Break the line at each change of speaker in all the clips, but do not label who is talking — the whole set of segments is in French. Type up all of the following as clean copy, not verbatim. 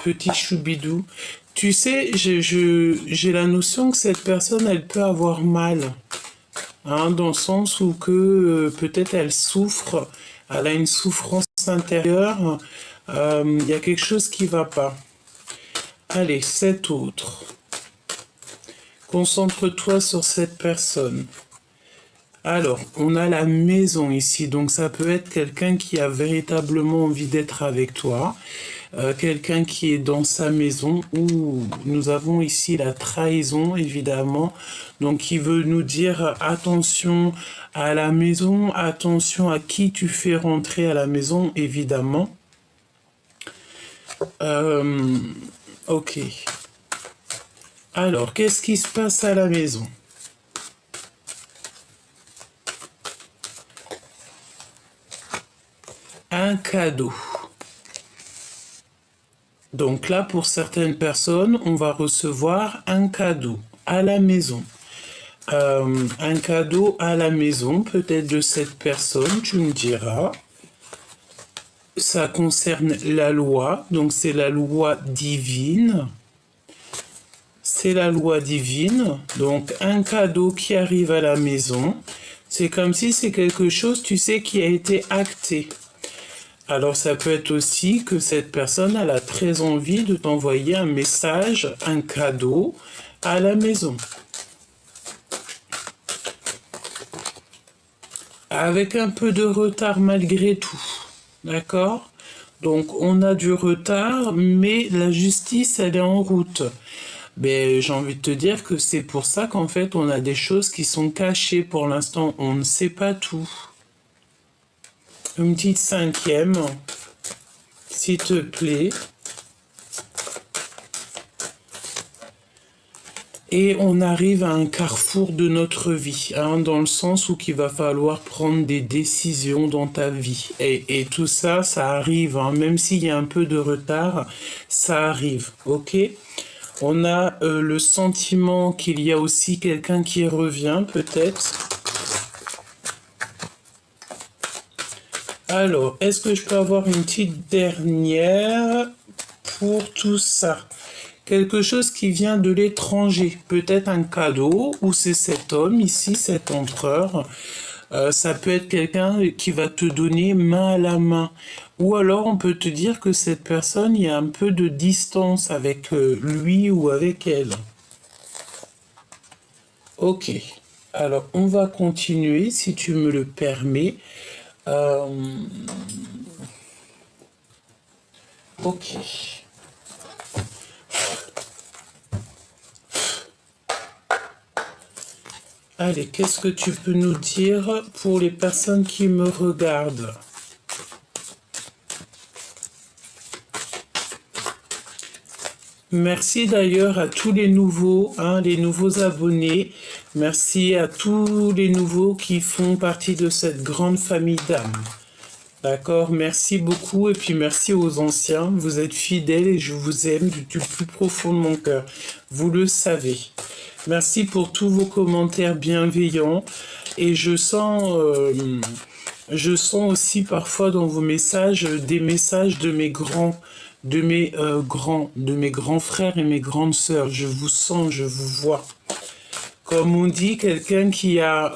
petit choubidou. Tu sais, j'ai la notion que cette personne, elle peut avoir mal. Hein, dans le sens où que peut-être elle souffre, elle a une souffrance intérieure, il y a quelque chose qui va pas. Allez, cet autre. Concentre-toi sur cette personne. Alors, on a la maison ici, donc ça peut être quelqu'un qui a véritablement envie d'être avec toi, quelqu'un qui est dans sa maison, ou nous avons ici la trahison, évidemment, donc qui veut nous dire attention à la maison, attention à qui tu fais rentrer à la maison, évidemment. Ok. Alors, qu'est-ce qui se passe à la maison ? Un cadeau. Donc là, pour certaines personnes, on va recevoir un cadeau à la maison. Un cadeau à la maison, peut-être de cette personne, tu me diras. Ça concerne la loi, donc c'est la loi divine. C'est la loi divine, donc un cadeau qui arrive à la maison. C'est comme si c'est quelque chose, tu sais, qui a été acté. Alors ça peut être aussi que cette personne, elle a très envie de t'envoyer un message, un cadeau à la maison. Avec un peu de retard malgré tout. D'accord ? Donc on a du retard, mais la justice, elle est en route. Mais j'ai envie de te dire que c'est pour ça qu'en fait on a des choses qui sont cachées pour l'instant. On ne sait pas tout. Une petite cinquième, s'il te plaît. Et on arrive à un carrefour de notre vie, hein, dans le sens où il va falloir prendre des décisions dans ta vie. Et tout ça, ça arrive, hein, même s'il y a un peu de retard, ça arrive, ok ? On a le sentiment qu'il y a aussi quelqu'un qui revient, peut-être. Alors, est-ce que je peux avoir une petite dernière pour tout ça ? Quelque chose qui vient de l'étranger, peut-être un cadeau, ou c'est cet homme ici, cet empereur. Ça peut être quelqu'un qui va te donner main à la main. Ou alors on peut te dire que cette personne, il y a un peu de distance avec lui ou avec elle. Ok, alors on va continuer si tu me le permets. Ok. Allez, qu'est-ce que tu peux nous dire pour les personnes qui me regardent ? Merci d'ailleurs à tous les nouveaux, hein, les nouveaux abonnés. Merci à tous les nouveaux qui font partie de cette grande famille d'âmes. D'accord, merci beaucoup et puis merci aux anciens. Vous êtes fidèles et je vous aime du plus profond de mon cœur. Vous le savez. Merci pour tous vos commentaires bienveillants et je sens aussi parfois dans vos messages des messages de mes grands frères et mes grandes sœurs. Je vous sens, je vous vois. Comme on dit, quelqu'un qui a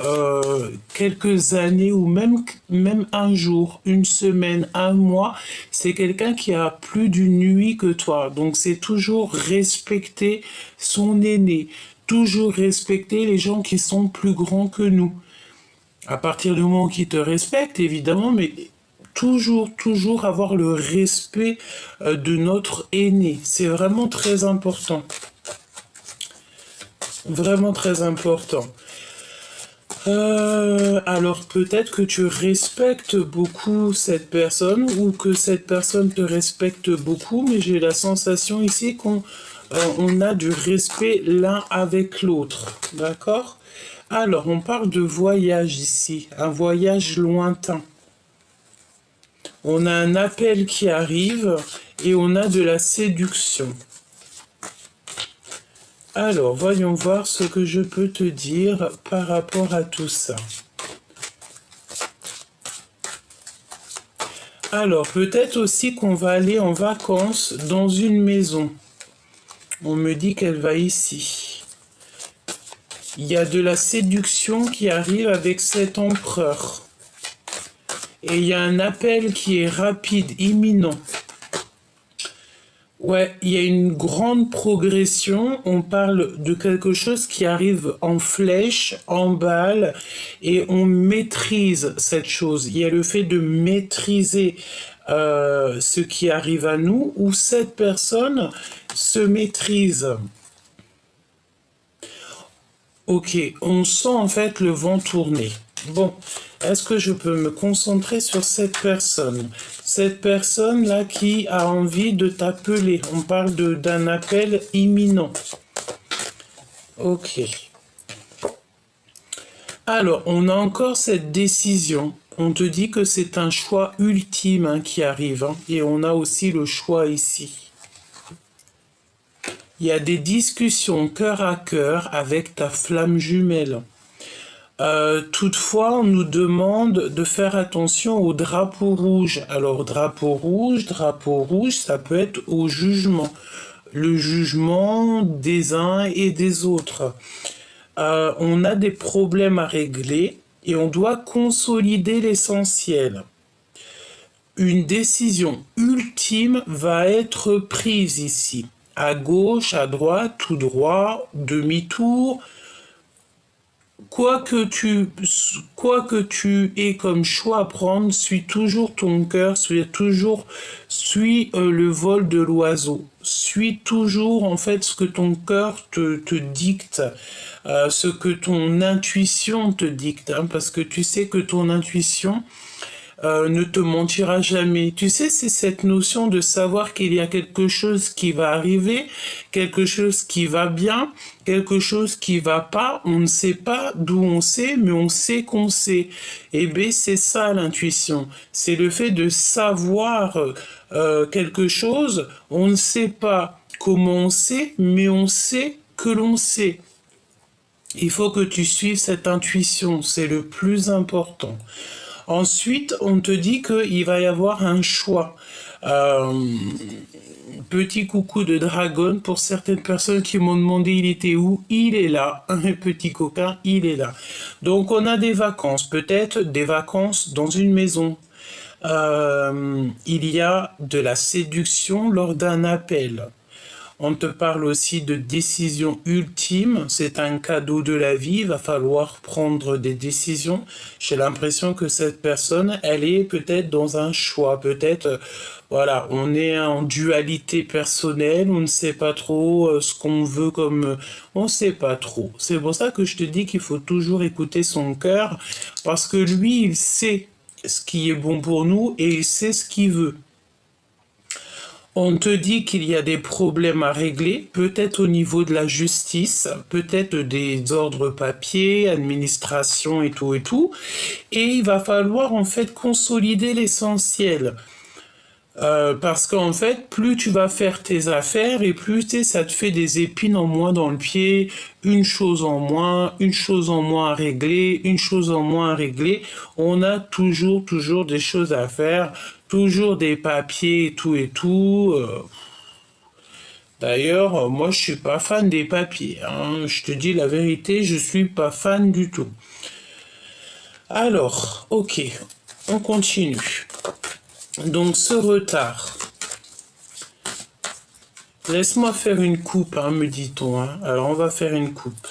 quelques années ou même un jour, une semaine, un mois, c'est quelqu'un qui a plus d'une nuit que toi. Donc c'est toujours respecter son aîné, toujours respecter les gens qui sont plus grands que nous. À partir du moment qu'ils te respectent, évidemment, mais toujours avoir le respect de notre aîné. C'est vraiment très important. Vraiment très important. Alors peut-être que tu respectes beaucoup cette personne ou que cette personne te respecte beaucoup, mais j'ai la sensation ici qu'on a du respect l'un avec l'autre. D'accord ? Alors on parle de voyage ici, un voyage lointain. On a un appel qui arrive et on a de la séduction. Alors, voyons voir ce que je peux te dire par rapport à tout ça. Alors, peut-être aussi qu'on va aller en vacances dans une maison. On me dit qu'elle va ici. Il y a de la séduction qui arrive avec cet empereur. Et il y a un appel qui est rapide, imminent. Ouais, il y a une grande progression. On parle de quelque chose qui arrive en flèche, en balle, et on maîtrise cette chose. Il y a le fait de maîtriser ce qui arrive à nous, où cette personne se maîtrise. Ok, on sent en fait le vent tourner. Bon, est-ce que je peux me concentrer sur cette personne? Cette personne-là qui a envie de t'appeler. On parle d'un appel imminent. Ok. Alors, on a encore cette décision. On te dit que c'est un choix ultime qui arrive. Et on a aussi le choix ici. Il y a des discussions cœur à cœur avec ta flamme jumelle. Toutefois, on nous demande de faire attention au drapeau rouge. Alors, drapeau rouge, ça peut être au jugement. Le jugement des uns et des autres. On a des problèmes à régler et on doit consolider l'essentiel. Une décision ultime va être prise ici. À gauche, à droite, tout droit, demi-tour. Quoi que tu aies comme choix à prendre, suis toujours ton cœur, suis le vol de l'oiseau. Suis toujours en fait ce que ton cœur te dicte, ce que ton intuition te dicte, parce que tu sais que ton intuition ne te mentira jamais. Tu sais, c'est cette notion de savoir qu'il y a quelque chose qui va arriver, quelque chose qui va bien, quelque chose qui va pas. On ne sait pas d'où on sait, mais on sait qu'on sait. Et bien, c'est ça l'intuition. C'est le fait de savoir quelque chose. On ne sait pas comment on sait, mais on sait que l'on sait. Il faut que tu suives cette intuition. C'est le plus important. Ensuite, on te dit qu'il va y avoir un choix. Petit coucou de dragon pour certaines personnes qui m'ont demandé il était où. Il est là, un petit coquin, il est là. Donc on a des vacances, peut-être des vacances dans une maison. Il y a de la séduction lors d'un appel. On te parle aussi de décision ultime, c'est un cadeau de la vie, il va falloir prendre des décisions. J'ai l'impression que cette personne, elle est peut-être dans un choix, peut-être, voilà, on est en dualité personnelle, on ne sait pas trop ce qu'on veut comme... on ne sait pas trop. C'est pour ça que je te dis qu'il faut toujours écouter son cœur, parce que lui, il sait ce qui est bon pour nous et il sait ce qu'il veut. On te dit qu'il y a des problèmes à régler, peut-être au niveau de la justice, peut-être des ordres papiers, administration et tout, et il va falloir en fait consolider l'essentiel. Parce qu'en fait, plus tu vas faire tes affaires et plus ça te fait des épines en moins dans le pied, une chose en moins à régler, une chose en moins à régler. On a toujours des choses à faire, toujours des papiers et tout. D'ailleurs, moi je suis pas fan des papiers. Je te dis la vérité, je suis pas fan du tout. Alors, ok, on continue. Donc ce retard, laisse-moi faire une coupe, me dit-on. Alors on va faire une coupe.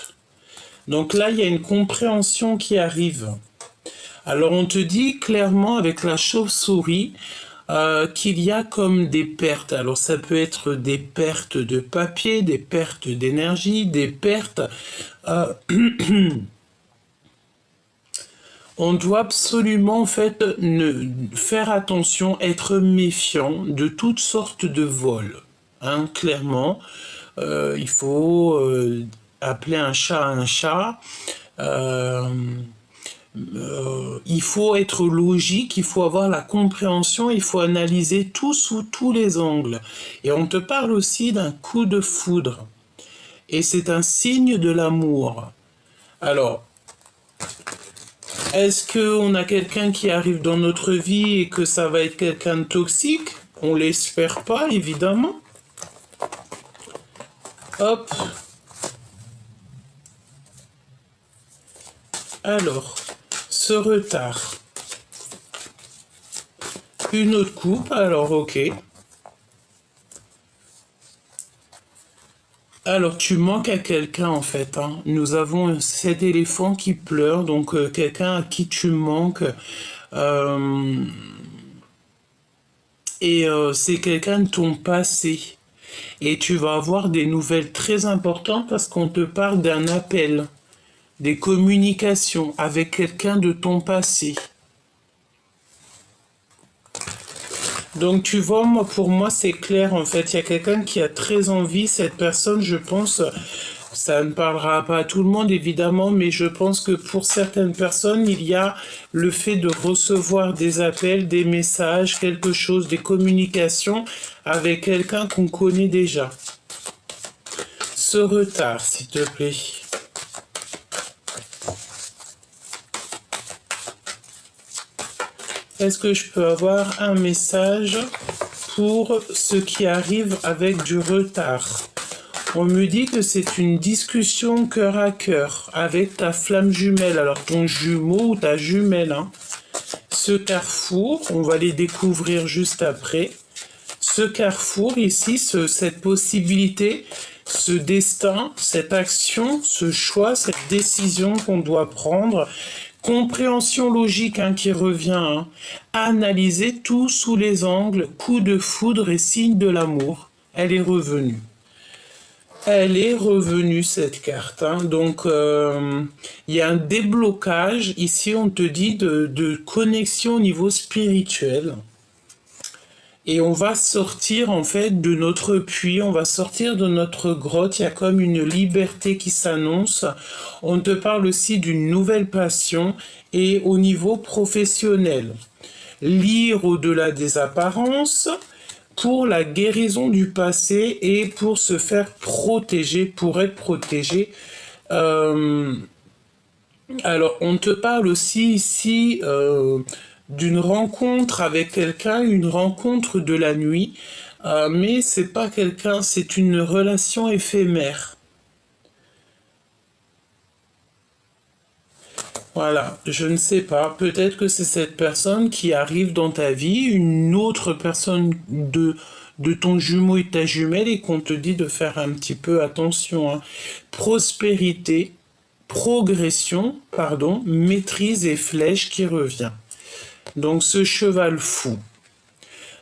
Donc là, il y a une compréhension qui arrive. Alors on te dit clairement avec la chauve-souris qu'il y a comme des pertes. Alors ça peut être des pertes de papier, des pertes d'énergie, des pertes... On doit absolument en fait faire attention, être méfiant de toutes sortes de vols. Clairement, il faut appeler un chat. Il faut être logique, il faut avoir la compréhension, il faut analyser tout sous tous les angles. Et on te parle aussi d'un coup de foudre. Et c'est un signe de l'amour. Alors, Est-ce qu'on a quelqu'un qui arrive dans notre vie et que ça va être quelqu'un de toxique? On l'espère pas, évidemment. Hop. Alors, ce retard. Une autre coupe, alors ok. Alors, tu manques à quelqu'un en fait, hein. Nous avons cet éléphant qui pleure, donc quelqu'un à qui tu manques. Euh, c'est quelqu'un de ton passé. Et tu vas avoir des nouvelles très importantes parce qu'on te parle d'un appel, des communications avec quelqu'un de ton passé. Donc tu vois, moi pour moi c'est clair en fait, il y a quelqu'un qui a très envie, cette personne je pense, ça ne parlera pas à tout le monde évidemment, mais je pense que pour certaines personnes il y a le fait de recevoir des appels, des messages, quelque chose, des communications avec quelqu'un qu'on connaît déjà. Ce retard s'il te plaît. Est-ce que je peux avoir un message pour ce qui arrive avec du retard? On me dit que c'est une discussion cœur à cœur avec ta flamme jumelle, alors ton jumeau ou ta jumelle. Hein. Ce carrefour, on va les découvrir juste après. Ce carrefour ici, cette possibilité, ce destin, cette action, ce choix, cette décision qu'on doit prendre, compréhension logique hein, qui revient, hein. Analyser tout sous les angles, coup de foudre et signe de l'amour. Elle est revenue. Elle est revenue cette carte. Hein. Donc il y a un déblocage. Ici on te dit de connexion au niveau spirituel. Et on va sortir en fait de notre puits, on va sortir de notre grotte, il y a comme une liberté qui s'annonce. On te parle aussi d'une nouvelle passion et au niveau professionnel. Lire au-delà des apparences pour la guérison du passé et pour se faire protéger, pour être protégé. Alors on te parle aussi ici d'une rencontre avec quelqu'un, une rencontre de la nuit, mais c'est pas quelqu'un, c'est une relation éphémère. Voilà, je ne sais pas, peut-être que c'est cette personne qui arrive dans ta vie, une autre personne de ton jumeau et ta jumelle et qu'on te dit de faire un petit peu attention. Hein. Prospérité, progression, pardon, maîtrise et flèche qui revient. Donc ce cheval fou.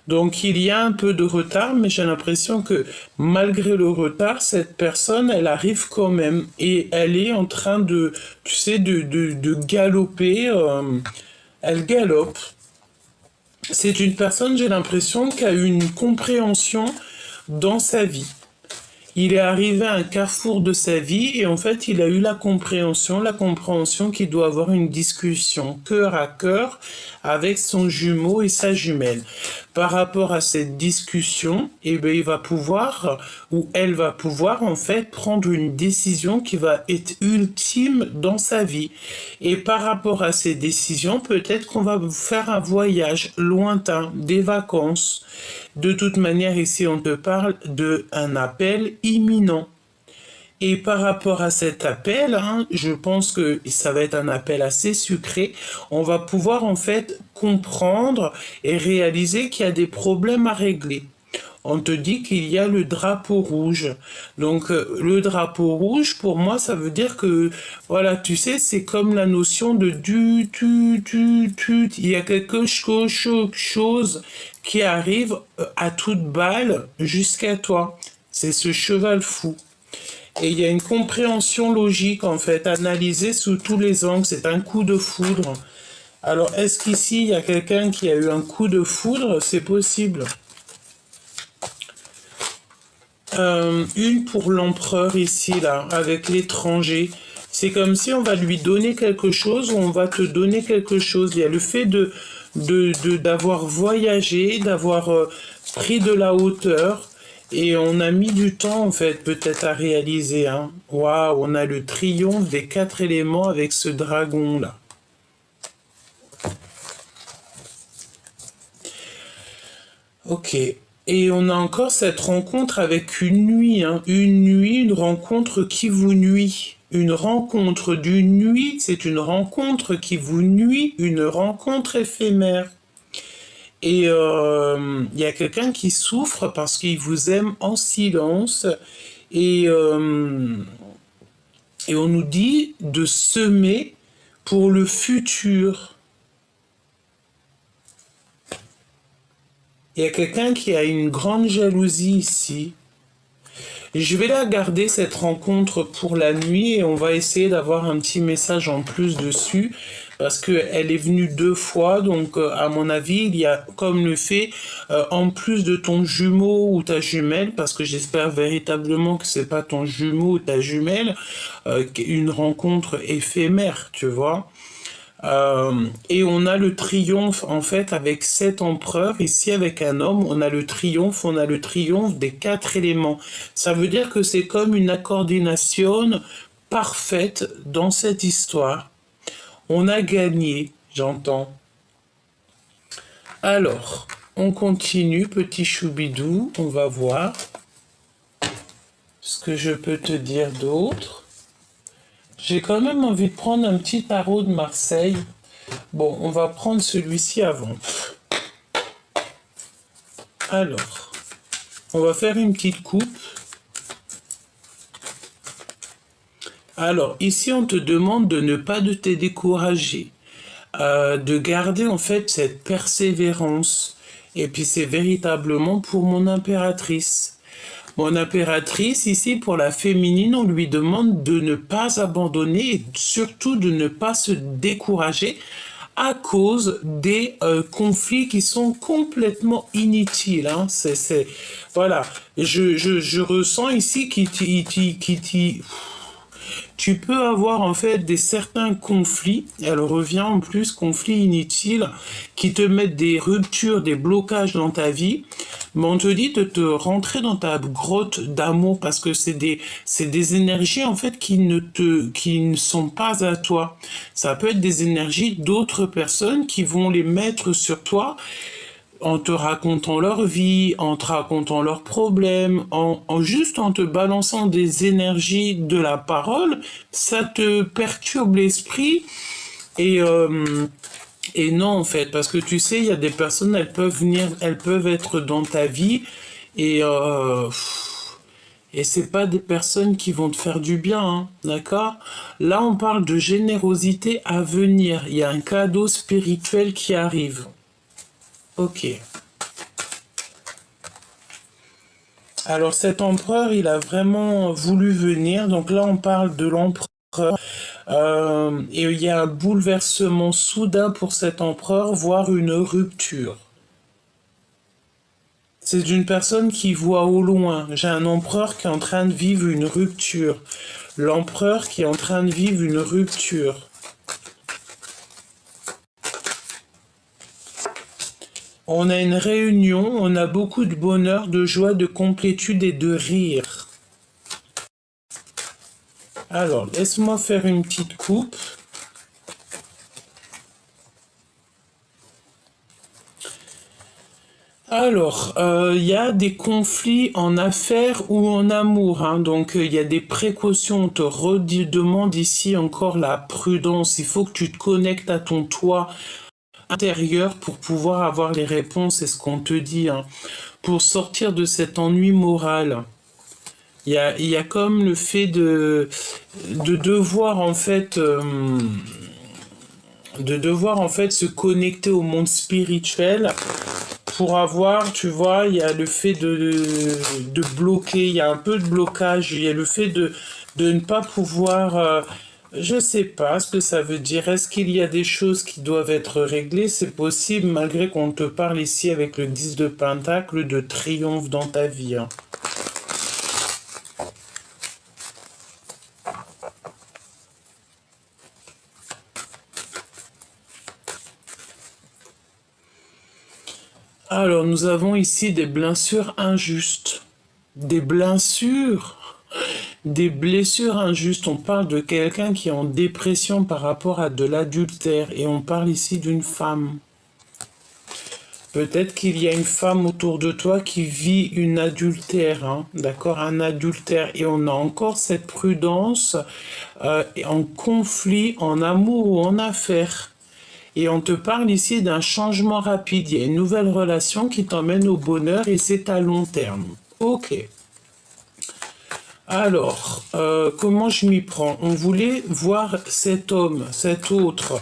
Donc il y a un peu de retard, mais j'ai l'impression que malgré le retard, cette personne, elle arrive quand même. Et elle est en train de, tu sais, de galoper. Elle galope. C'est une personne, j'ai l'impression, qui a eu une compréhension dans sa vie. Il est arrivé à un carrefour de sa vie et en fait, il a eu la compréhension qu'il doit avoir une discussion cœur à cœur avec son jumeau et sa jumelle. Par rapport à cette discussion, eh bien, il va pouvoir, ou elle va pouvoir, en fait, prendre une décision qui va être ultime dans sa vie. Et par rapport à ces décisions, peut-être qu'on va faire un voyage lointain, des vacances. De toute manière, ici, on te parle d'un appel imminent. Et par rapport à cet appel, hein, je pense que ça va être un appel assez sucré. On va pouvoir en fait comprendre et réaliser qu'il y a des problèmes à régler. On te dit qu'il y a le drapeau rouge. Donc le drapeau rouge, pour moi, ça veut dire que, voilà, tu sais, c'est comme la notion de tu. Il y a quelque chose qui arrive à toute balle jusqu'à toi. C'est ce cheval fou. Et il y a une compréhension logique, en fait, analysée sous tous les angles. C'est un coup de foudre. Alors, est-ce qu'ici, il y a quelqu'un qui a eu un coup de foudre? C'est possible. Une pour l'empereur ici, là, avec l'étranger. C'est comme si on va lui donner quelque chose ou on va te donner quelque chose. Il y a le fait d'avoir voyagé, d'avoir pris de la hauteur. Et on a mis du temps, en fait, peut-être à réaliser. Hein. Waouh, on a le triomphe des 4 éléments avec ce dragon-là. Ok. Et on a encore cette rencontre avec une nuit, hein. Une nuit, une rencontre qui vous nuit. Une rencontre d'une nuit, c'est une rencontre qui vous nuit, une rencontre éphémère. Et il y a quelqu'un qui souffre parce qu'il vous aime en silence. Et, euh, et on nous dit de semer pour le futur. Il y a quelqu'un qui a une grande jalousie ici. Je vais la garder cette rencontre pour la nuit et on va essayer d'avoir un petit message en plus dessus parce qu'elle est venue 2 fois, donc à mon avis il y a comme le fait en plus de ton jumeau ou ta jumelle, parce que j'espère véritablement que c'est pas ton jumeau ou ta jumelle, une rencontre éphémère, tu vois. Et on a le triomphe en fait avec 7 empereurs. Ici avec un homme, on a le triomphe des 4 éléments. Ça veut dire que c'est comme une coordination parfaite dans cette histoire. On a gagné, j'entends. Alors, on continue, petit choubidou, on va voir ce que je peux te dire d'autre. J'ai quand même envie de prendre un petit tarot de Marseille. Bon, on va prendre celui-ci avant. Alors, on va faire une petite coupe. Alors, ici, on te demande de ne pas de te décourager, de garder en fait cette persévérance. Et puis, c'est véritablement pour mon impératrice. Mon impératrice, ici, pour la féminine, on lui demande de ne pas abandonner et surtout de ne pas se décourager à cause des conflits qui sont complètement inutiles. Hein. Voilà. Je ressens ici tu peux avoir en fait des certains conflits, elle revient en plus, conflits inutiles, qui te mettent des ruptures, des blocages dans ta vie, mais on te dit de te rentrer dans ta grotte d'amour parce que c'est des énergies en fait qui ne sont pas à toi. Ça peut être des énergies d'autres personnes qui vont les mettre sur toi en te racontant leur vie, en te racontant leurs problèmes, juste en te balançant des énergies de la parole, ça te perturbe l'esprit et non en fait, parce que tu sais, il y a des personnes, elles peuvent être dans ta vie et et c'est pas des personnes qui vont te faire du bien, hein, d'accord? Là, on parle de générosité à venir. Il y a un cadeau spirituel qui arrive. Ok. Alors cet empereur, il a vraiment voulu venir. Donc là, on parle de l'empereur. Et il y a un bouleversement soudain pour cet empereur, voire une rupture. C'est une personne qui voit au loin. J'ai un empereur qui est en train de vivre une rupture. L'empereur qui est en train de vivre une rupture. On a une réunion, on a beaucoup de bonheur, de joie, de complétude et de rire. Alors, laisse-moi faire une petite coupe. Alors, il y a des conflits en affaires ou en amour, hein, donc il y a des précautions. On te redemande ici encore la prudence. Il faut que tu te connectes à ton toit intérieur pour pouvoir avoir les réponses, c'est ce qu'on te dit, hein, pour sortir de cet ennui moral. Il y a comme le fait de devoir en fait se connecter au monde spirituel pour avoir, tu vois, il y a le fait de bloquer, il y a un peu de blocage, il y a le fait de ne pas pouvoir, je sais pas ce que ça veut dire. Est-ce qu'il y a des choses qui doivent être réglées? C'est possible, malgré qu'on te parle ici avec le 10 de Pentacle de triomphe dans ta vie. Hein. Alors, nous avons ici des blessures injustes. Des blessures injustes. On parle de quelqu'un qui est en dépression par rapport à de l'adultère. Et on parle ici d'une femme. Peut-être qu'il y a une femme autour de toi qui vit une adultère, hein, d'accord, un adultère. Et on a encore cette prudence en conflit, en amour ou en affaires. Et on te parle ici d'un changement rapide. Il y a une nouvelle relation qui t'emmène au bonheur et c'est à long terme. Ok. Alors, comment je m'y prends? On voulait voir cet homme, cet autre,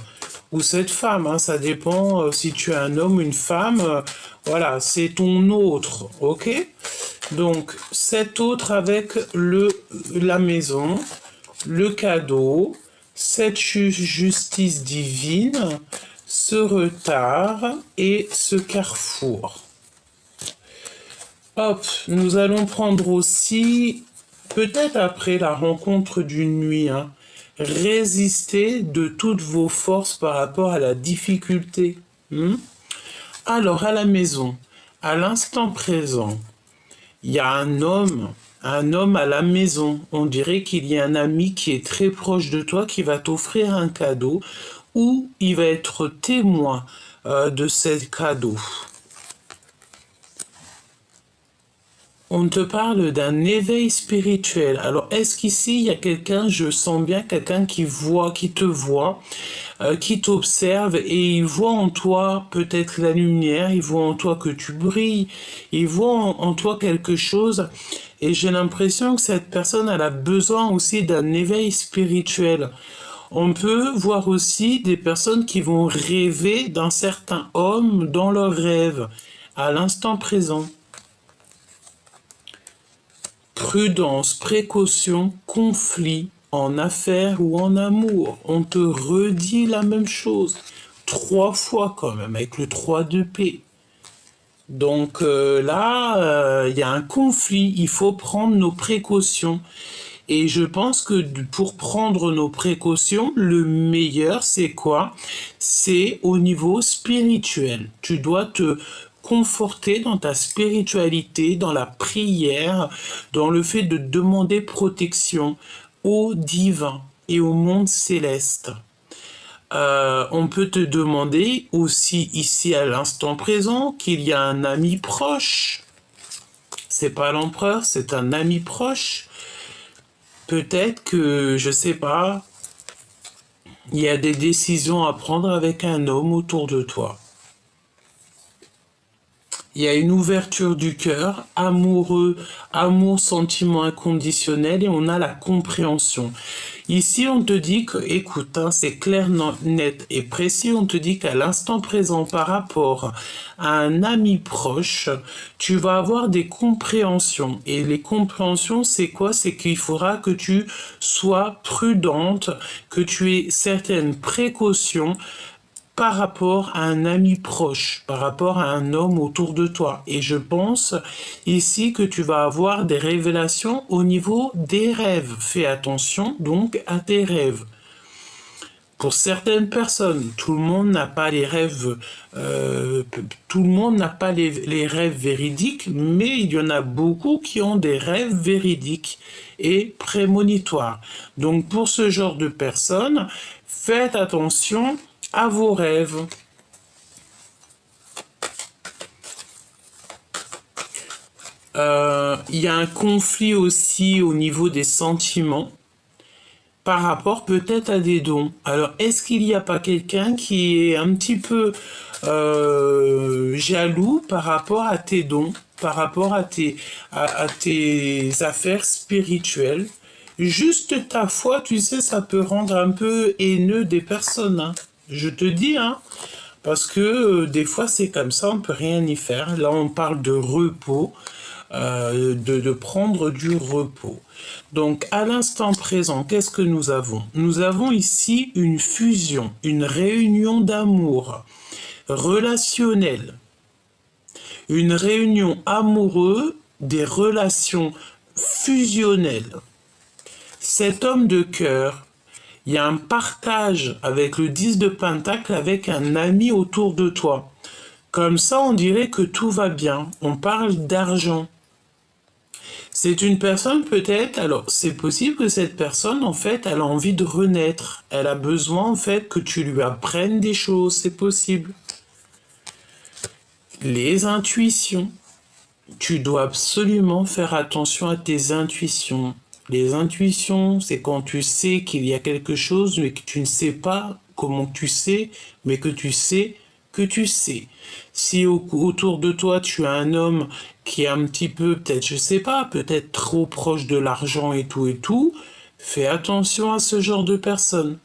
ou cette femme, hein, ça dépend si tu es un homme ou une femme. Voilà, c'est ton autre, ok? Donc, cet autre avec la maison, le cadeau, cette justice divine, ce retard et ce carrefour. Hop, nous allons prendre aussi, peut-être après la rencontre d'une nuit, hein, résister de toutes vos forces par rapport à la difficulté. Alors, à la maison, à l'instant présent, il y a un homme à la maison. On dirait qu'il y a un ami qui est très proche de toi qui va t'offrir un cadeau ou il va être témoin de ce cadeau. On te parle d'un éveil spirituel. Alors, est-ce qu'ici, il y a quelqu'un, je sens bien quelqu'un qui te voit, qui t'observe et il voit en toi peut-être la lumière, il voit en toi que tu brilles, il voit en toi quelque chose et j'ai l'impression que cette personne, elle a besoin aussi d'un éveil spirituel. On peut voir aussi des personnes qui vont rêver d'un certain homme dans leurs rêves, à l'instant présent. Prudence, précaution, conflit, en affaires ou en amour. On te redit la même chose. 3 fois quand même, avec le 3 de paix. Donc là, il y a un conflit. Il faut prendre nos précautions. Et je pense que pour prendre nos précautions, le meilleur, c'est quoi? C'est au niveau spirituel. Tu dois te conforter dans ta spiritualité, dans la prière, dans le fait de demander protection au divin et au monde céleste. On peut te demander aussi ici à l'instant présent qu'il y a un ami proche. C'est pas l'empereur, c'est un ami proche. Peut-être que, je sais pas, il y a des décisions à prendre avec un homme autour de toi. Il y a une ouverture du cœur, amoureux, amour, sentiment inconditionnel et on a la compréhension. Ici, on te dit que, écoute, hein, c'est clair, net et précis, on te dit qu'à l'instant présent, par rapport à un ami proche, tu vas avoir des compréhensions. Et les compréhensions, c'est quoi? C'est qu'il faudra que tu sois prudente, que tu aies certaines précautions par rapport à un ami proche, par rapport à un homme autour de toi. Et je pense ici que tu vas avoir des révélations au niveau des rêves. Fais attention donc à tes rêves. Pour certaines personnes, tout le monde n'a pas les rêves, tout le monde n'a pas les rêves véridiques, mais il y en a beaucoup qui ont des rêves véridiques et prémonitoires. Donc pour ce genre de personnes, faites attention à vos rêves. Il y a un conflit aussi au niveau des sentiments par rapport peut-être à des dons. Alors, est-ce qu'il n'y a pas quelqu'un qui est un petit peu jaloux par rapport à tes dons, par rapport à tes affaires spirituelles? Juste ta foi, tu sais, ça peut rendre un peu haineux des personnes, hein. Je te dis, hein, parce que des fois c'est comme ça, on peut rien y faire. Là, on parle de repos, de prendre du repos. Donc, à l'instant présent, qu'est-ce que nous avons? Nous avons ici une fusion, une réunion d'amour relationnelle, une réunion amoureuse, des relations fusionnelles. Cet homme de cœur, il y a un partage avec le 10 de Pentacle, avec un ami autour de toi. Comme ça, on dirait que tout va bien. On parle d'argent. C'est une personne peut-être, alors c'est possible que cette personne, en fait, elle a envie de renaître. Elle a besoin, en fait, que tu lui apprennes des choses. C'est possible. Les intuitions. Tu dois absolument faire attention à tes intuitions. Les intuitions, c'est quand tu sais qu'il y a quelque chose, mais que tu ne sais pas comment tu sais, mais que tu sais que tu sais. Si autour de toi, tu as un homme qui est un petit peu, peut-être, je sais pas, peut-être trop proche de l'argent et tout, fais attention à ce genre de personnes.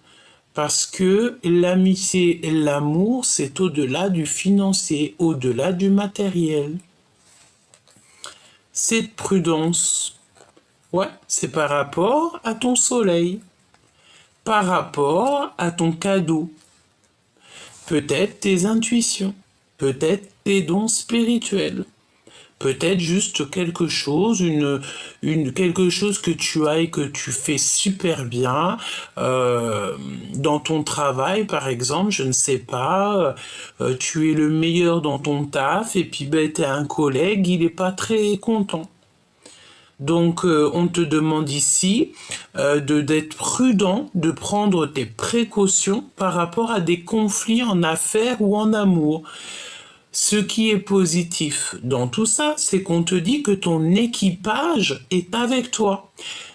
Parce que l'amitié et l'amour, c'est au-delà du financier, au-delà du matériel. Cette prudence, ouais, c'est par rapport à ton soleil, par rapport à ton cadeau, peut-être tes intuitions, peut-être tes dons spirituels, peut-être juste quelque chose, quelque chose que tu as et que tu fais super bien dans ton travail, par exemple, je ne sais pas, tu es le meilleur dans ton taf et puis ben, t'as un collègue, il n'est pas très content. Donc, on te demande ici d'être prudent, de prendre tes précautions par rapport à des conflits en affaires ou en amour. Ce qui est positif dans tout ça, c'est qu'on te dit que ton équipage est avec toi.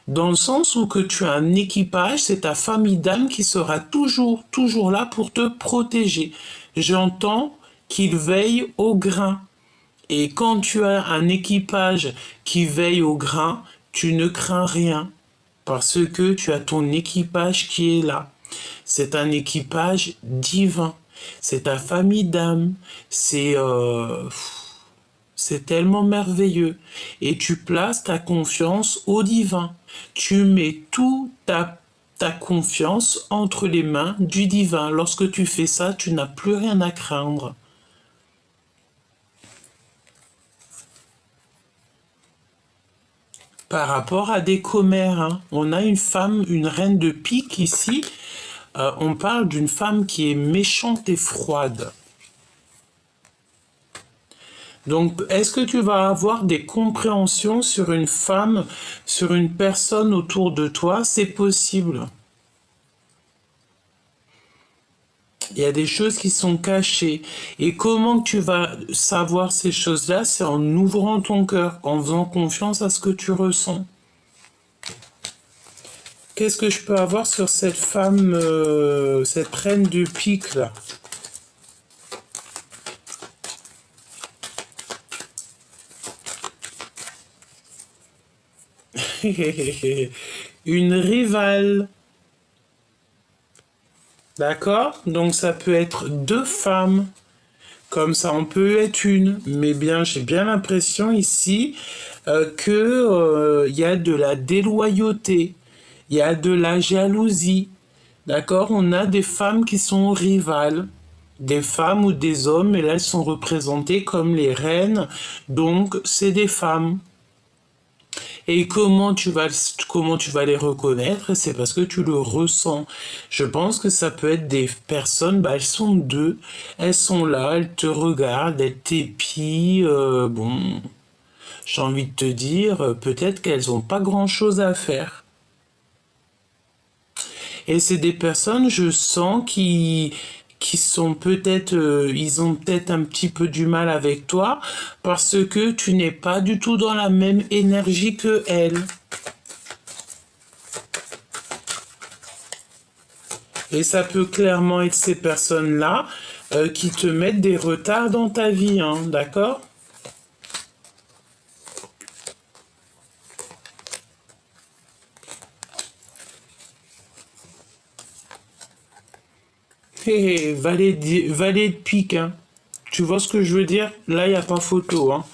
Dans le sens où que tu as un équipage, c'est ta famille d'âme qui sera toujours là pour te protéger. J'entends qu'il veille au grain. Et quand tu as un équipage qui veille au grain, tu ne crains rien parce que tu as ton équipage qui est là. C'est un équipage divin. C'est ta famille d'âme. C'est tellement merveilleux. Et tu places ta confiance au divin. Tu mets toute ta confiance entre les mains du divin. Lorsque tu fais ça, tu n'as plus rien à craindre. Par rapport à des commères, hein. On a une femme, une reine de pique ici. On parle d'une femme qui est méchante et froide. Donc, est-ce que tu vas avoir des compréhensions sur une femme, sur une personne autour de toi? C'est possible. Il y a des choses qui sont cachées. Et comment tu vas savoir ces choses-là? C'est en ouvrant ton cœur, en faisant confiance à ce que tu ressens. Qu'est-ce que je peux avoir sur cette femme, cette reine de pique là? Une rivale. D'accord? Donc ça peut être deux femmes. Comme ça, on peut être une. Mais bien, j'ai bien l'impression ici que y a de la déloyauté. Il y a de la jalousie. D'accord? On a des femmes qui sont rivales. Des femmes ou des hommes, et là, elles sont représentées comme les reines. Donc, c'est des femmes. Et comment tu vas les reconnaître? C'est parce que tu le ressens. Je pense que ça peut être des personnes, bah, elles sont deux, elles sont là, elles te regardent, elles t'épient, bon, j'ai envie de te dire, peut-être qu'elles ont pas grand-chose à faire. Et c'est des personnes, je sens, qui sont peut-être, ils ont peut-être un petit peu du mal avec toi parce que tu n'es pas du tout dans la même énergie que elles. Et ça peut clairement être ces personnes-là qui te mettent des retards dans ta vie, hein, d'accord? Hé, valet de pique, hein. Tu vois ce que je veux dire? Là, il n'y a pas photo, hein.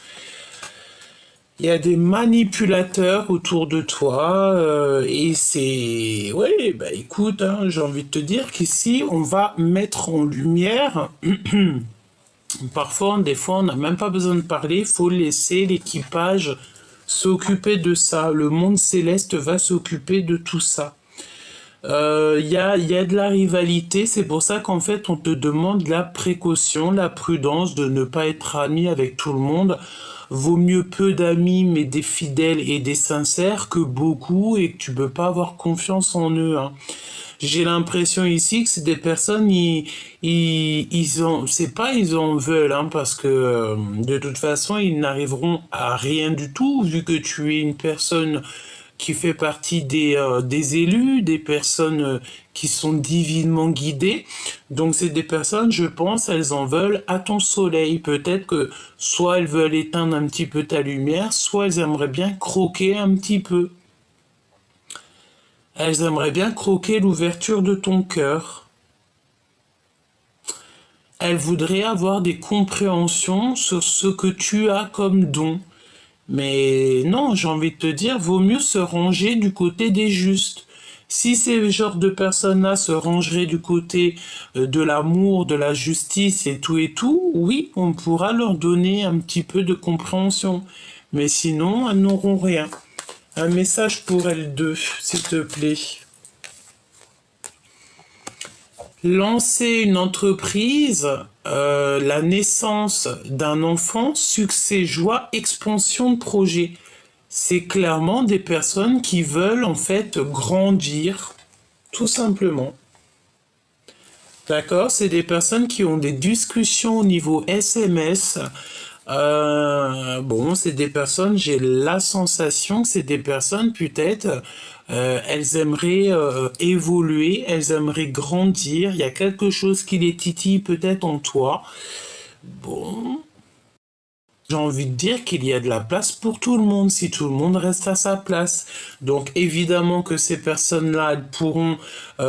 Il y a des manipulateurs autour de toi et c'est... Ouais, bah écoute, hein, j'ai envie de te dire qu'ici, on va mettre en lumière... Parfois, des fois, on n'a même pas besoin de parler, il faut laisser l'équipage s'occuper de ça. Le monde céleste va s'occuper de tout ça. Y a de la rivalité, c'est pour ça qu'en fait on te demande la précaution, la prudence de ne pas être ami avec tout le monde. Vaut mieux peu d'amis mais des fidèles et des sincères que beaucoup et que tu peux pas avoir confiance en eux, hein. J'ai l'impression ici que c'est des personnes, c'est pas ils en veulent, hein, parce que de toute façon, ils n'arriveront à rien du tout, vu que tu es une personne qui fait partie des élus, des personnes qui sont divinement guidées. Donc c'est des personnes, je pense, elles en veulent à ton soleil. Peut-être que soit elles veulent éteindre un petit peu ta lumière, soit elles aimeraient bien croquer un petit peu. Elles aimeraient bien croquer l'ouverture de ton cœur. Elles voudraient avoir des compréhensions sur ce que tu as comme don. Mais non, j'ai envie de te dire, vaut mieux se ranger du côté des justes. Si ces genres de personnes-là se rangeraient du côté de l'amour, de la justice et tout, oui, on pourra leur donner un petit peu de compréhension. Mais sinon, elles n'auront rien. Un message pour elles deux, s'il te plaît. Lancer une entreprise, la naissance d'un enfant, succès, joie, expansion de projet. C'est clairement des personnes qui veulent en fait grandir, tout simplement. D'accord? C'est des personnes qui ont des discussions au niveau SMS. Bon, c'est des personnes, j'ai la sensation que c'est des personnes peut-être, elles aimeraient évoluer, elles aimeraient grandir, il y a quelque chose qui les titille peut-être en toi. Bon, j'ai envie de dire qu'il y a de la place pour tout le monde si tout le monde reste à sa place. Donc évidemment que ces personnes-là, elles pourront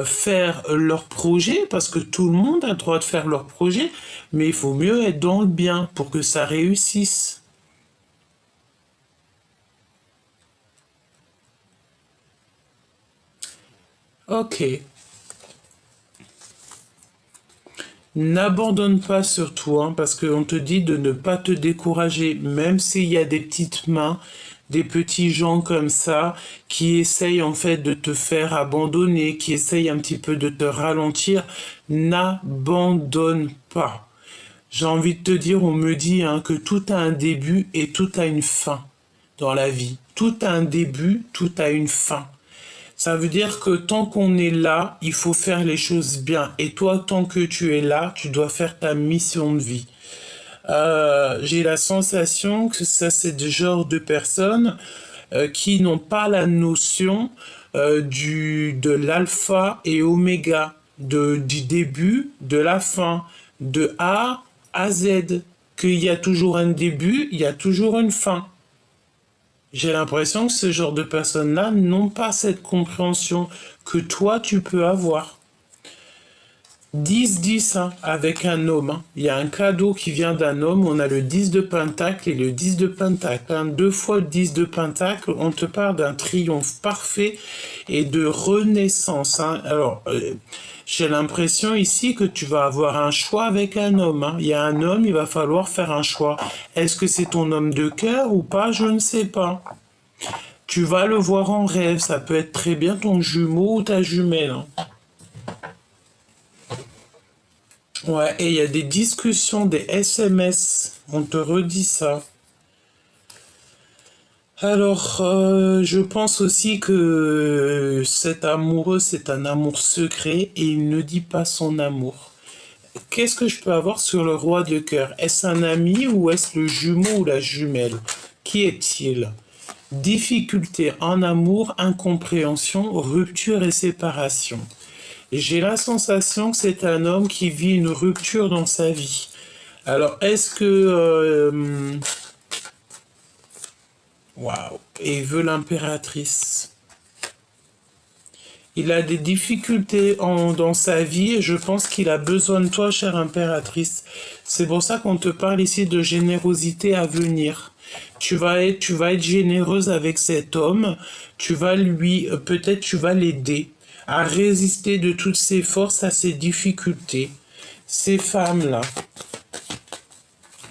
faire leur projet parce que tout le monde a le droit de faire leur projet, mais il faut mieux être dans le bien pour que ça réussisse. Ok. N'abandonne pas surtout, hein, parce qu'on te dit de ne pas te décourager, même s'il y a des petites mains, des petits gens comme ça, qui essayent en fait de te faire abandonner, qui essayent un petit peu de te ralentir. N'abandonne pas. J'ai envie de te dire, on me dit hein, que tout a un début et tout a une fin dans la vie. Tout a un début, tout a une fin. Ça veut dire que tant qu'on est là, il faut faire les choses bien. Et toi, tant que tu es là, tu dois faire ta mission de vie. J'ai la sensation que ça, c'est le genre de personnes qui n'ont pas la notion de l'alpha et oméga, du début, de la fin, de A à Z. Qu'il y a toujours un début, il y a toujours une fin. J'ai l'impression que ce genre de personnes-là n'ont pas cette compréhension que toi, tu peux avoir. 10-10 hein, avec un homme. Hein. Il y a un cadeau qui vient d'un homme. On a le 10 de pentacle et le 10 de pentacle. Hein. 2 fois le 10 de pentacle, on te parle d'un triomphe parfait et de renaissance. Hein. Alors, j'ai l'impression ici que tu vas avoir un choix avec un homme. Hein. Il y a un homme, il va falloir faire un choix. Est-ce que c'est ton homme de cœur ou pas? Je ne sais pas. Tu vas le voir en rêve. Ça peut être très bien ton jumeau ou ta jumelle. Hein. Ouais, et il y a des discussions, des SMS. On te redit ça. Alors, je pense aussi que cet amoureux, c'est un amour secret et il ne dit pas son amour. Qu'est-ce que je peux avoir sur le roi de cœur? Est-ce un ami ou est-ce le jumeau ou la jumelle? Qui est-il? Difficulté en amour, incompréhension, rupture et séparation. J'ai la sensation que c'est un homme qui vit une rupture dans sa vie. Alors, est-ce que... Waouh. Et il veut l'impératrice. Il a des difficultés dans sa vie et je pense qu'il a besoin de toi, chère impératrice. C'est pour ça qu'on te parle ici de générosité à venir. Tu vas être généreuse avec cet homme. Tu vas peut-être tu vas l'aider à résister de toutes ses forces à ses difficultés. Ces femmes-là,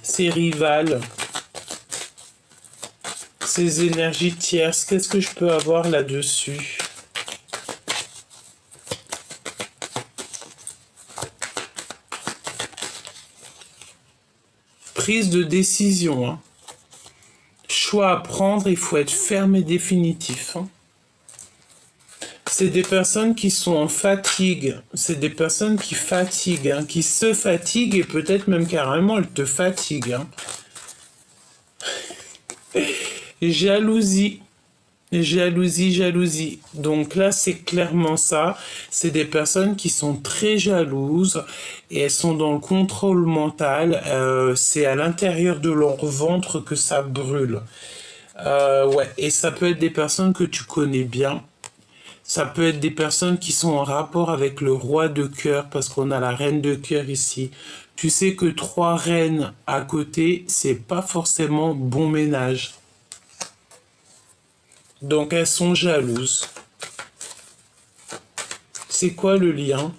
ces rivales, ces énergies tierces, qu'est-ce que je peux avoir là-dessus? Prise de décision. Hein. Choix à prendre, il faut être ferme et définitif. Hein. C'est des personnes qui sont en fatigue. C'est des personnes qui fatiguent, hein, qui se fatiguent et peut-être même carrément elles te fatiguent. Hein. Jalousie. Jalousie, jalousie. Donc là, c'est clairement ça. C'est des personnes qui sont très jalouses et elles sont dans le contrôle mental. C'est à l'intérieur de leur ventre que ça brûle. Ouais, et ça peut être des personnes que tu connais bien. Ça peut être des personnes qui sont en rapport avec le roi de cœur parce qu'on a la reine de cœur ici. Tu sais que 3 reines à côté, c'est pas forcément bon ménage. Donc elles sont jalouses. C'est quoi le lien?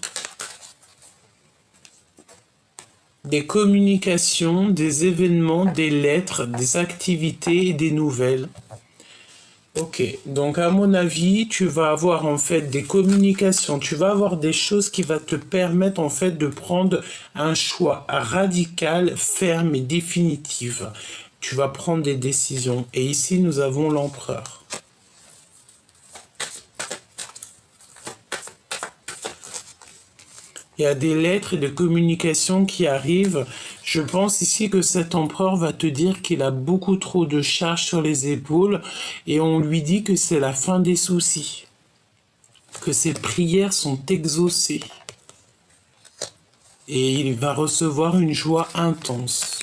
Des communications, des événements, des lettres, des activités et des nouvelles. Ok, donc à mon avis, tu vas avoir en fait des communications, tu vas avoir des choses qui vont te permettre en fait de prendre un choix radical, ferme et définitif. Tu vas prendre des décisions. Et ici, nous avons l'empereur. Il y a des lettres et des communications qui arrivent. Je pense ici que cet empereur va te dire qu'il a beaucoup trop de charges sur les épaules et on lui dit que c'est la fin des soucis, que ses prières sont exaucées et il va recevoir une joie intense.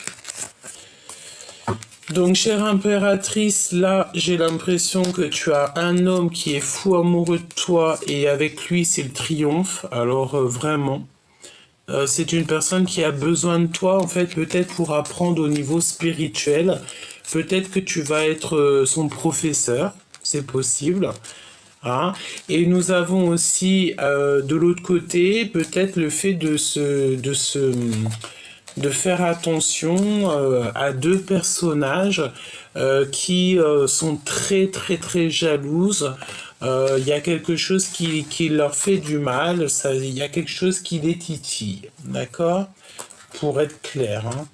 Donc, chère impératrice, là, j'ai l'impression que tu as un homme qui est fou amoureux de toi et avec lui, c'est le triomphe. Alors, vraiment, c'est une personne qui a besoin de toi, en fait, peut-être pour apprendre au niveau spirituel. Peut-être que tu vas être son professeur, c'est possible. Hein. Et nous avons aussi, de l'autre côté, peut-être le fait de faire attention à 2 personnages qui sont très très très jalouses. Il y a quelque chose qui leur fait du mal, il y a quelque chose qui les titille, d'accord? Pour être clair. Hein.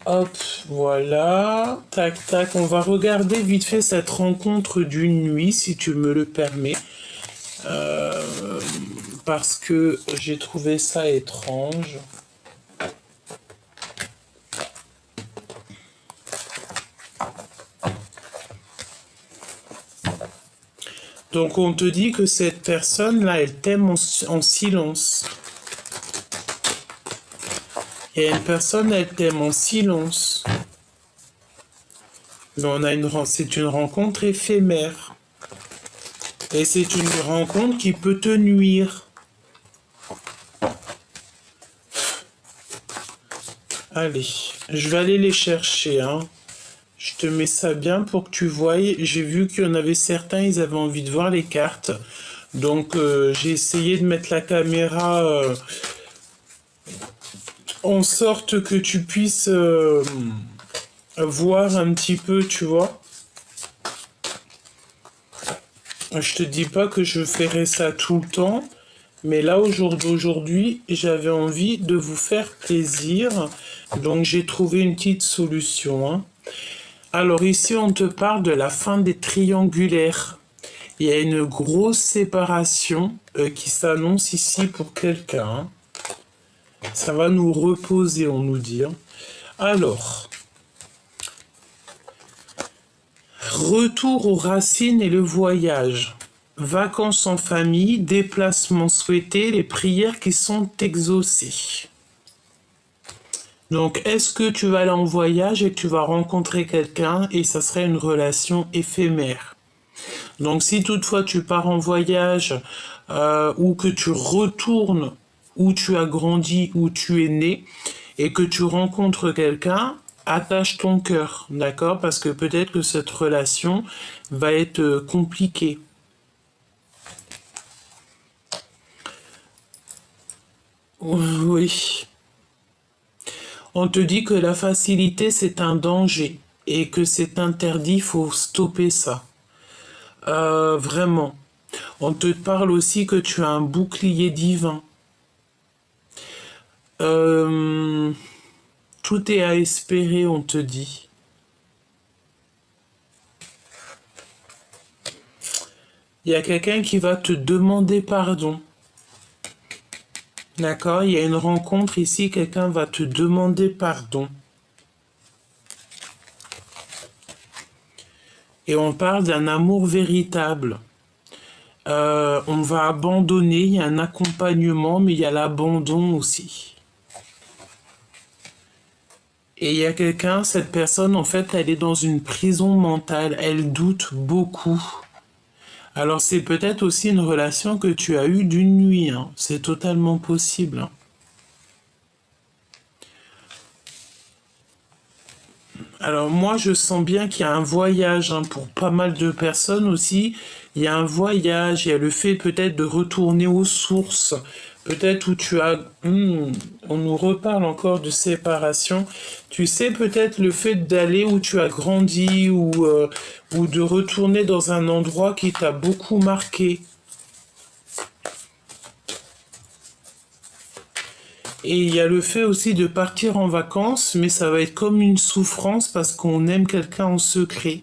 Hop, voilà, tac tac, on va regarder vite fait cette rencontre d'une nuit, si tu me le permets. Parce que j'ai trouvé ça étrange. Donc on te dit que cette personne-là, elle t'aime en silence. Et une personne, elle t'aime en silence. Mais c'est une rencontre éphémère. Et c'est une rencontre qui peut te nuire. Allez, je vais aller les chercher, hein. Je te mets ça bien pour que tu voies. J'ai vu qu'il y en avait certains, ils avaient envie de voir les cartes. Donc j'ai essayé de mettre la caméra en sorte que tu puisses voir un petit peu, tu vois. Je te dis pas que je ferai ça tout le temps, mais là aujourd'hui, j'avais envie de vous faire plaisir. Donc j'ai trouvé une petite solution. Hein. Alors ici, on te parle de la fin des triangulaires. Il y a une grosse séparation qui s'annonce ici pour quelqu'un. Hein. Ça va nous reposer, on nous dit. Hein. Alors, retour aux racines et le voyage. Vacances en famille, déplacements souhaités, les prières qui sont exaucées. Donc, est-ce que tu vas aller en voyage et que tu vas rencontrer quelqu'un et ça serait une relation éphémère? Donc, si toutefois tu pars en voyage ou que tu retournes où tu as grandi, où tu es né et que tu rencontres quelqu'un, attache ton cœur, d'accord? Parce que peut-être que cette relation va être compliquée. Oui. On te dit que la facilité, c'est un danger et que c'est interdit, il faut stopper ça. Vraiment. On te parle aussi que tu as un bouclier divin. Tout est à espérer, on te dit. Il y a quelqu'un qui va te demander pardon. D'accord? Il y a une rencontre ici, quelqu'un va te demander pardon. Et on parle d'un amour véritable. On va abandonner, il y a un accompagnement, mais il y a l'abandon aussi. Et il y a quelqu'un, cette personne, en fait, elle est dans une prison mentale, elle doute beaucoup. Alors c'est peut-être aussi une relation que tu as eue d'une nuit, hein. C'est totalement possible, hein. Alors moi, je sens bien qu'il y a un voyage, hein, pour pas mal de personnes aussi. Il y a un voyage, il y a le fait peut-être de retourner aux sources. Peut-être où tu as... on nous reparle encore de séparation. Tu sais, peut-être le fait d'aller où tu as grandi ou de retourner dans un endroit qui t'a beaucoup marqué. Et il y a le fait aussi de partir en vacances, mais ça va être comme une souffrance parce qu'on aime quelqu'un en secret.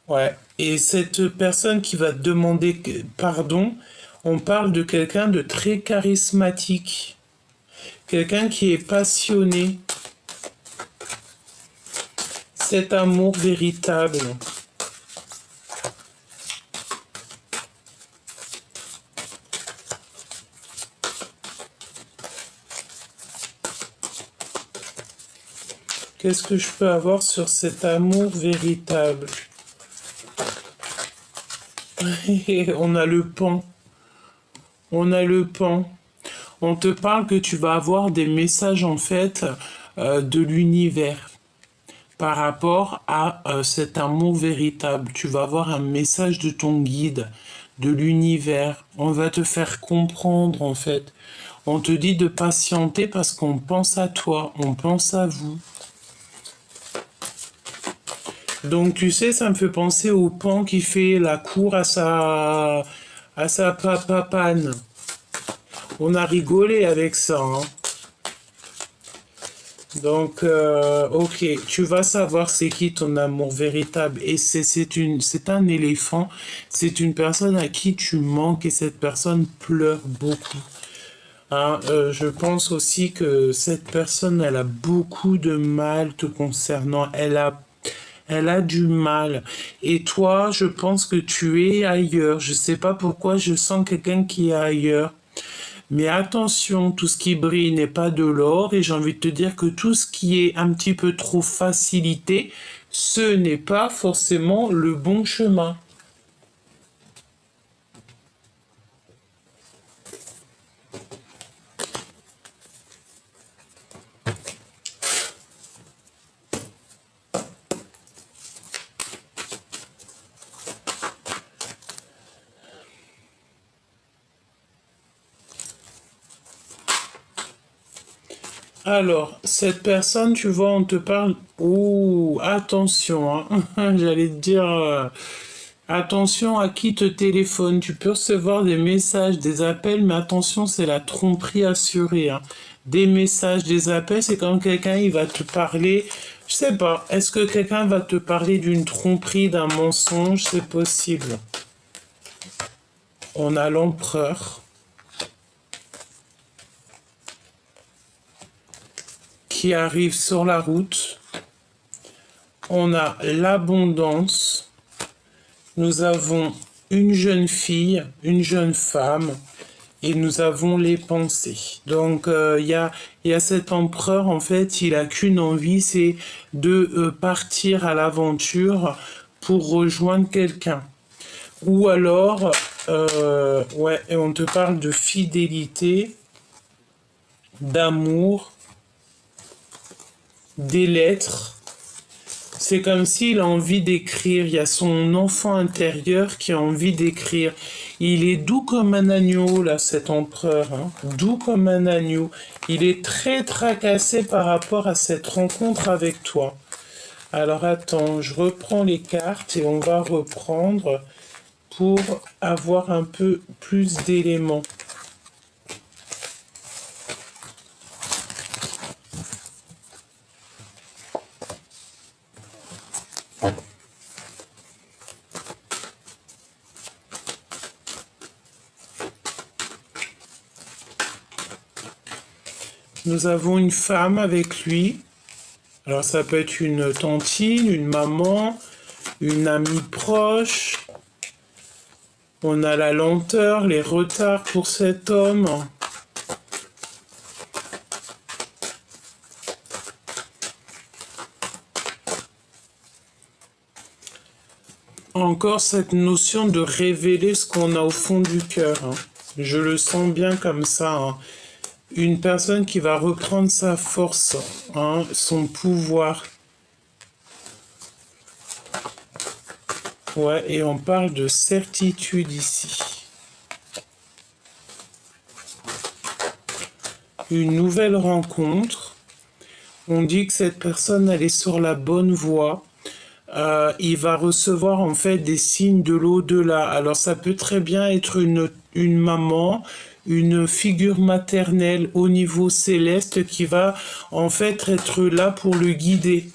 Ouais. Et cette personne qui va te demander pardon, on parle de quelqu'un de très charismatique, quelqu'un qui est passionné, cet amour véritable. Qu'est-ce que je peux avoir sur cet amour véritable? On a le pan. On a le pan. On te parle que tu vas avoir des messages en fait de l'univers par rapport à cet amour véritable. Tu vas avoir un message de ton guide, de l'univers. On va te faire comprendre en fait. On te dit de patienter parce qu'on pense à toi, on pense à vous. Donc tu sais, ça me fait penser au pan qui fait la cour à sa papane. On a rigolé avec ça, hein. Donc, ok, tu vas savoir c'est qui ton amour véritable. Et c'est un éléphant, c'est une personne à qui tu manques et cette personne pleure beaucoup. Hein, je pense aussi que cette personne, elle a beaucoup de mal te concernant. Elle a du mal. Et toi, je pense que tu es ailleurs. Je sais pas pourquoi je sens quelqu'un qui est ailleurs. Mais attention, tout ce qui brille n'est pas de l'or et j'ai envie de te dire que tout ce qui est un petit peu trop facilité, ce n'est pas forcément le bon chemin. Alors, cette personne, tu vois, on te parle... Oh, attention, hein. J'allais te dire... attention à qui te téléphone. Tu peux recevoir des messages, des appels, mais attention, c'est la tromperie assurée, hein. Des messages, des appels, c'est quand quelqu'un il va te parler. Je sais pas. Est-ce que quelqu'un va te parler d'une tromperie, d'un mensonge? C'est possible. On a l'empereur qui arrive sur la route. On a l'abondance. Nous avons une jeune fille, une jeune femme, et nous avons les pensées. Donc, il y a cet empereur, en fait, il a qu'une envie, c'est de partir à l'aventure pour rejoindre quelqu'un. Ou alors, ouais, et on te parle de fidélité, d'amour, des lettres. C'est comme s'il a envie d'écrire. Il y a son enfant intérieur qui a envie d'écrire. Il est doux comme un agneau, là, cet empereur, hein. Doux comme un agneau. Il est très tracassé par rapport à cette rencontre avec toi. Alors attends, je reprends les cartes et on va reprendre pour avoir un peu plus d'éléments. Nous avons une femme avec lui. Alors ça peut être une tantine, une maman, une amie proche. On a la lenteur, les retards pour cet homme. Encore cette notion de révéler ce qu'on a au fond du cœur. Je le sens bien comme ça. Une personne qui va reprendre sa force, son pouvoir. Ouais, et on parle de certitude ici. Une nouvelle rencontre. On dit que cette personne, elle est sur la bonne voie. Il va recevoir en fait des signes de l'au-delà. Alors ça peut très bien être une maman, une figure maternelle au niveau céleste qui va en fait être là pour le guider.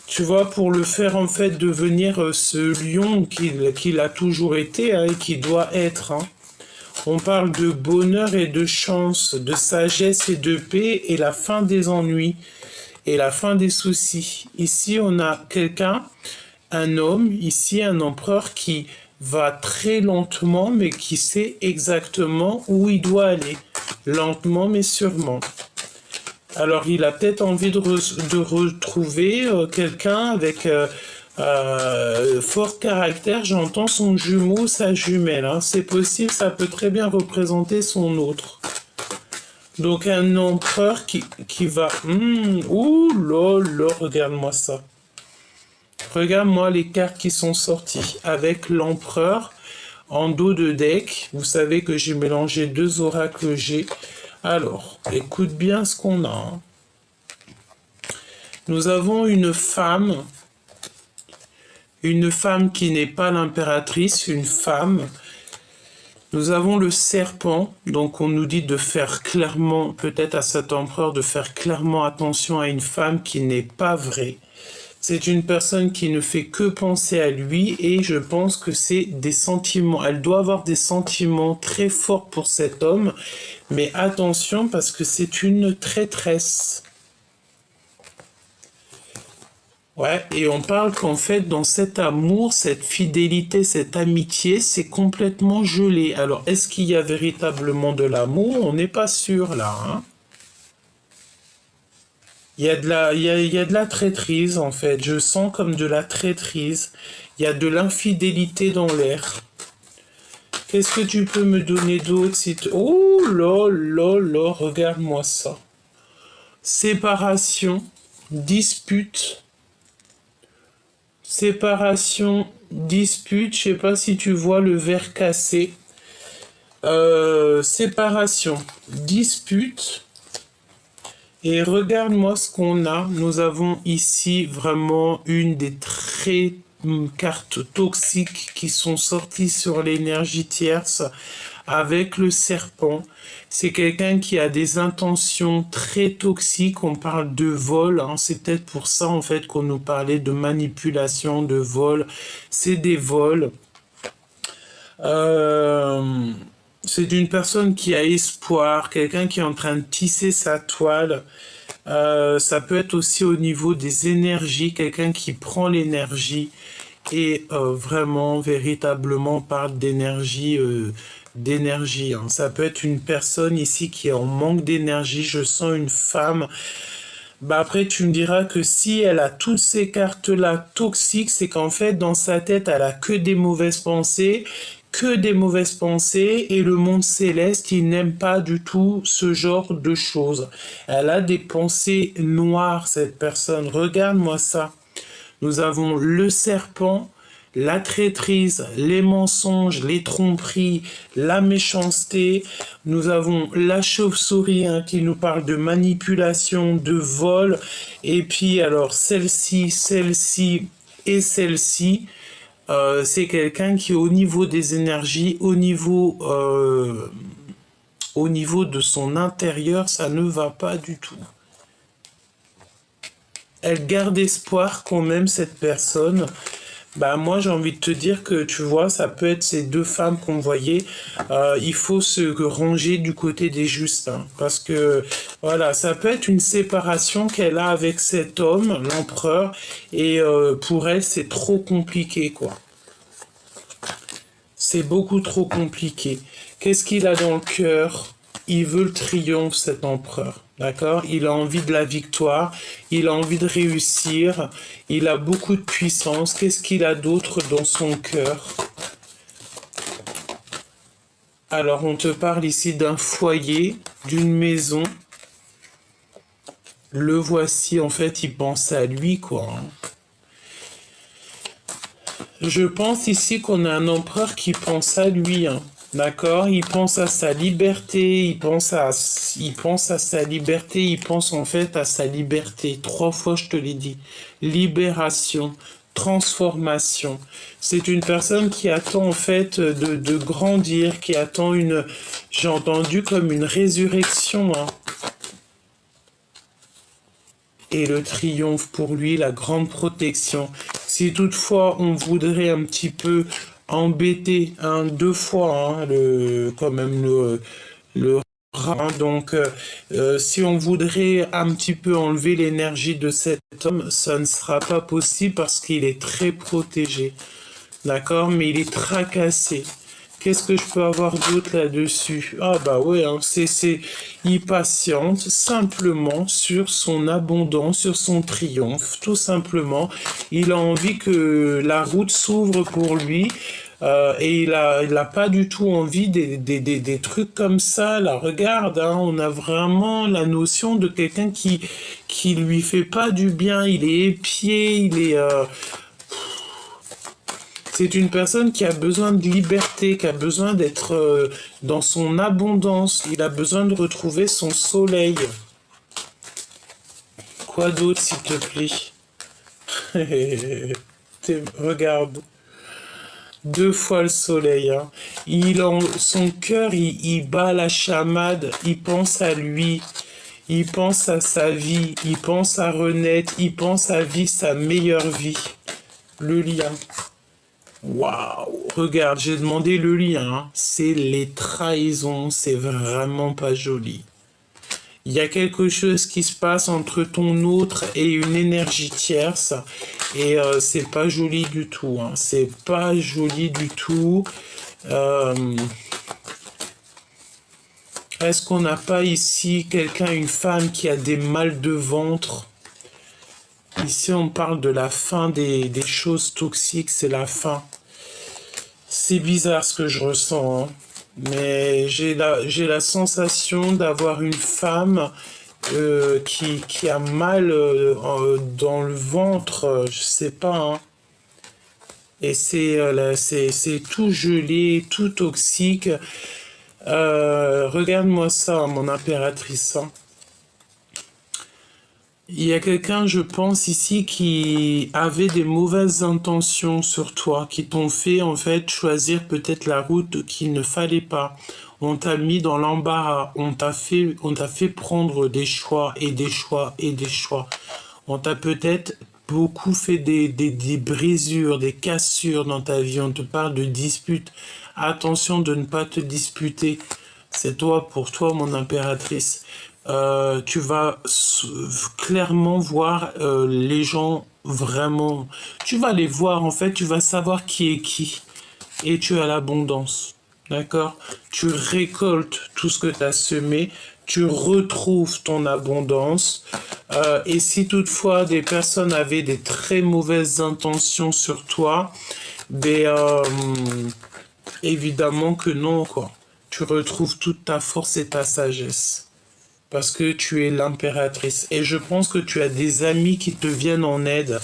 Tu vois, pour le faire en fait devenir ce lion qu'il a toujours été et qui doit être. On parle de bonheur et de chance, de sagesse et de paix et la fin des ennuis et la fin des soucis. Ici, on a quelqu'un, un homme, ici un empereur qui va très lentement mais qui sait exactement où il doit aller. Lentement mais sûrement. Alors, il a peut-être envie de retrouver quelqu'un avec fort caractère. J'entends son jumeau, sa jumelle. C'est possible, ça peut très bien représenter son autre. Donc, un empereur qui va... ouh là là, regarde-moi ça. Regarde-moi les cartes qui sont sorties. Avec l'empereur en dos de deck. Vous savez que j'ai mélangé 2 oracles G. Alors, écoute bien ce qu'on a. Nous avons une femme qui n'est pas l'impératrice, une femme. Nous avons le serpent, donc on nous dit de faire clairement, peut-être à cet empereur, de faire clairement attention à une femme qui n'est pas vraie. C'est une personne qui ne fait que penser à lui et je pense que c'est des sentiments. Elle doit avoir des sentiments très forts pour cet homme, mais attention parce que c'est une traîtresse. Ouais, et on parle qu'en fait, dans cet amour, cette fidélité, cette amitié, c'est complètement gelé. Alors, est-ce qu'il y a véritablement de l'amour? On n'est pas sûr là. Il y a de la traîtrise, en fait. Je sens comme de la traîtrise. Il y a de l'infidélité dans l'air. Qu'est-ce que tu peux me donner d'autre Oh là là là, regarde-moi ça. Séparation, dispute. Séparation, dispute. Je sais pas si tu vois le verre cassé. Séparation, dispute. Et regarde-moi ce qu'on a. Nous avons ici vraiment une des très cartes toxiques qui sont sorties sur l'énergie tierce avec le serpent. C'est quelqu'un qui a des intentions très toxiques. On parle de vol. C'est peut-être pour ça en fait qu'on nous parlait de manipulation, de vol. C'est des vols. C'est une personne qui a espoir, quelqu'un qui est en train de tisser sa toile. Ça peut être aussi au niveau des énergies, quelqu'un qui prend l'énergie et vraiment, véritablement parle d'énergie. Ça peut être une personne ici qui est en manque d'énergie. Je sens une femme. Après, tu me diras que si elle a toutes ces cartes-là toxiques, c'est qu'en fait, dans sa tête, elle a que des mauvaises pensées et le monde céleste, il n'aime pas du tout ce genre de choses. Elle a des pensées noires, cette personne. Regarde-moi ça. Nous avons le serpent, la traîtrise, les mensonges, les tromperies, la méchanceté. Nous avons la chauve-souris qui nous parle de manipulation, de vol. Et puis alors celle-ci et celle-ci. C'est quelqu'un qui, au niveau des énergies, au niveau de son intérieur, ça ne va pas du tout. Elle garde espoir quand même, cette personne, Bah moi j'ai envie de te dire que tu vois, ça peut être ces deux femmes qu'on voyait. Il faut se ranger du côté des justes, hein, parce que voilà, ça peut être une séparation qu'elle a avec cet homme, l'empereur, et pour elle c'est trop compliqué quoi. C'est beaucoup trop compliqué. Qu'est-ce qu'il a dans le cœur? Il veut le triomphe, cet empereur. D'accord? Il a envie de la victoire, il a envie de réussir, il a beaucoup de puissance. Qu'est-ce qu'il a d'autre dans son cœur? Alors, on te parle ici d'un foyer, d'une maison. Le voici, en fait, il pense à lui, quoi. Je pense ici qu'on a un empereur qui pense à lui, hein. D'accord? Il pense à sa liberté, il pense à sa liberté, il pense en fait à sa liberté. Trois fois, je te l'ai dit. Libération, transformation. C'est une personne qui attend en fait de grandir, qui attend une, j'ai entendu comme une résurrection, hein. Et le triomphe pour lui, la grande protection. Si toutefois on voudrait un petit peu embêter deux fois hein, quand même le rat, hein. Donc si on voudrait un petit peu enlever l'énergie de cet homme, ça ne sera pas possible parce qu'il est très protégé. D'accord? Mais il est tracassé. Qu'est-ce que je peux avoir d'autre là-dessus? Ah bah ouais, hein, il patiente simplement sur son abondance, sur son triomphe, tout simplement. Il a envie que la route s'ouvre pour lui. Et il a pas du tout envie des trucs comme ça. Là, regarde, hein, on a vraiment la notion de quelqu'un qui lui fait pas du bien. Il est épié, c'est une personne qui a besoin de liberté, qui a besoin d'être dans son abondance. Il a besoin de retrouver son soleil. Quoi d'autre, s'il te plaît? Regarde. Deux fois le soleil. Hein. Son cœur, il bat la chamade. Il pense à lui. Il pense à sa vie. Il pense à renaître. Il pense à vivre sa meilleure vie. Le lien. Waouh, regarde, j'ai demandé le lien. Hein. C'est les trahisons, c'est vraiment pas joli. Il y a quelque chose qui se passe entre ton autre et une énergie tierce et c'est pas joli du tout. Hein. C'est pas joli du tout. Est-ce qu'on n'a pas ici quelqu'un, une femme qui a des mal de ventre? Ici, on parle de la fin des choses toxiques, c'est la fin. C'est bizarre ce que je ressens, hein. Mais j'ai la sensation d'avoir une femme qui a mal dans le ventre, je sais pas, hein. Et c'est tout gelé, tout toxique. Regarde-moi ça, mon impératrice, hein. Il y a quelqu'un, je pense, ici qui avait des mauvaises intentions sur toi, qui t'ont fait, en fait, choisir peut-être la route qu'il ne fallait pas. On t'a mis dans l'embarras, on t'a fait prendre des choix et des choix et des choix. On t'a peut-être beaucoup fait des brisures, des cassures dans ta vie. On te parle de disputes. Attention de ne pas te disputer. C'est toi, pour toi, mon impératrice. Tu vas clairement voir les gens vraiment. Tu vas les voir, en fait, tu vas savoir qui est qui. Et tu as l'abondance. D'accord? Tu récoltes tout ce que tu as semé. Tu retrouves ton abondance. Et si toutefois des personnes avaient des très mauvaises intentions sur toi, ben, évidemment que non, quoi. Tu retrouves toute ta force et ta sagesse. Parce que tu es l'impératrice. Et je pense que tu as des amis qui te viennent en aide.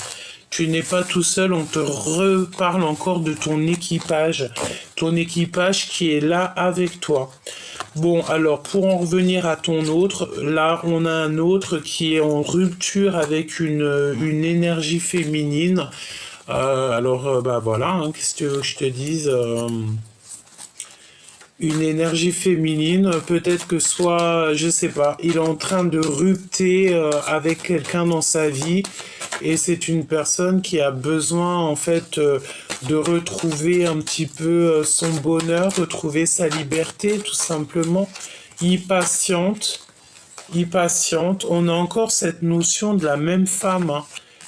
Tu n'es pas tout seul, on te reparle encore de ton équipage. Ton équipage qui est là avec toi. Bon, alors, pour en revenir à ton autre, là, on a un autre qui est en rupture avec une énergie féminine. Bah voilà, hein, qu'est-ce que tu veux que je te dise une énergie féminine, peut-être que soit, je sais pas, il est en train de rupter avec quelqu'un dans sa vie Et c'est une personne qui a besoin, en fait, de retrouver un petit peu son bonheur, retrouver sa liberté, tout simplement. Impatiente, impatiente. On a encore cette notion de la même femme, hein,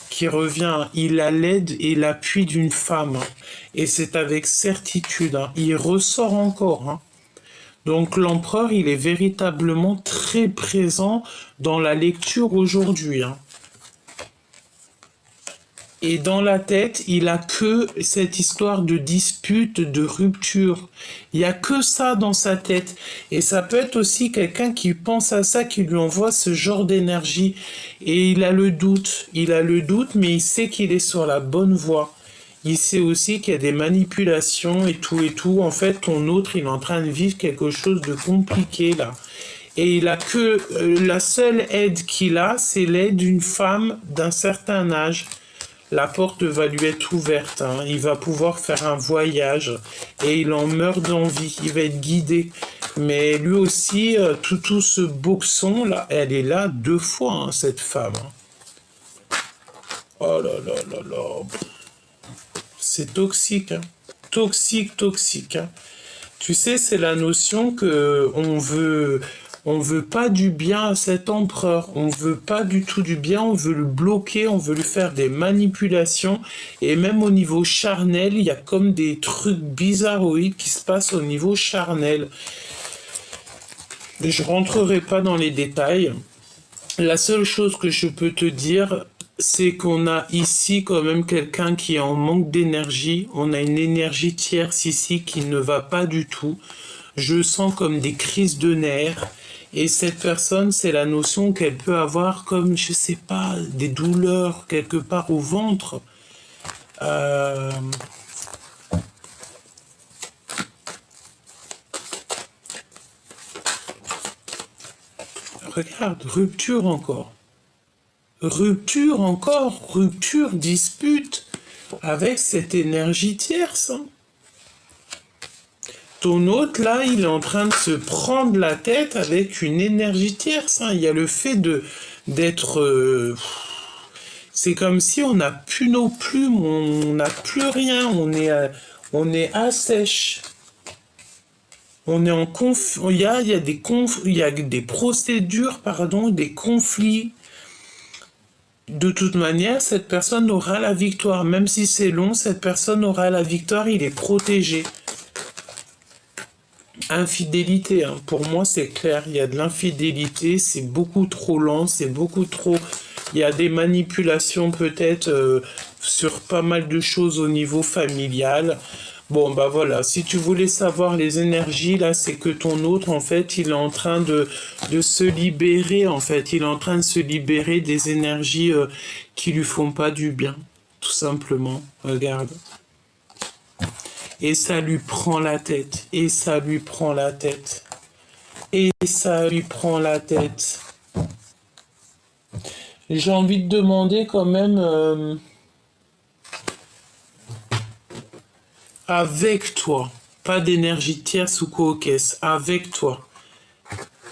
qui revient. Il a l'aide et l'appui d'une femme, hein. Et c'est avec certitude, hein. Il ressort encore, hein. Donc l'empereur, il est véritablement très présent dans la lecture aujourd'hui, hein. Et dans la tête, il a que cette histoire de dispute, de rupture. Il y a que ça dans sa tête. Et ça peut être aussi quelqu'un qui pense à ça, qui lui envoie ce genre d'énergie. Et il a le doute. Il a le doute, mais il sait qu'il est sur la bonne voie. Il sait aussi qu'il y a des manipulations et tout et tout. En fait, ton autre, il est en train de vivre quelque chose de compliqué là. Et il a que la seule aide qu'il a, c'est l'aide d'une femme d'un certain âge. La porte va lui être ouverte, hein. Il va pouvoir faire un voyage et il en meurt d'envie, il va être guidé. Mais lui aussi, tout ce boxon là, elle est là 2 fois, hein, cette femme, hein. Oh là là là là, c'est toxique, hein. Toxique, toxique, hein. Tu sais, c'est la notion que on veut pas du bien à cet empereur. On veut pas du tout du bien. On veut le bloquer. On veut lui faire des manipulations. Et même au niveau charnel, il y a comme des trucs bizarroïdes qui se passent au niveau charnel. Je rentrerai pas dans les détails. La seule chose que je peux te dire, c'est qu'on a ici quand même quelqu'un qui est en manque d'énergie. On a une énergie tierce ici qui ne va pas du tout. Je sens comme des crises de nerfs. Et cette personne, c'est la notion qu'elle peut avoir comme, je sais pas, des douleurs quelque part au ventre. Regarde, rupture encore. Rupture encore, rupture, dispute avec cette énergie tierce, hein. Ton hôte, là, il est en train de se prendre la tête avec une énergie tierce, hein. Il y a le fait d'être... c'est comme si on n'a plus nos plumes, on n'a plus rien, on est à sèche. On est en il y a il y a des procédures, pardon, des conflits. De toute manière, cette personne aura la victoire. Même si c'est long, cette personne aura la victoire, il est protégé. Infidélité, hein. Pour moi c'est clair, il y a de l'infidélité, c'est beaucoup trop lent, c'est beaucoup trop... Il y a des manipulations peut-être sur pas mal de choses au niveau familial. Bon bah voilà, si tu voulais savoir les énergies là, c'est que ton autre en fait, il est en train de se libérer en fait, il est en train de se libérer des énergies qui lui font pas du bien, tout simplement, regarde. Et ça lui prend la tête, et ça lui prend la tête, et ça lui prend la tête. J'ai envie de demander quand même, avec toi, pas d'énergie tierce ou co-caisse, avec toi.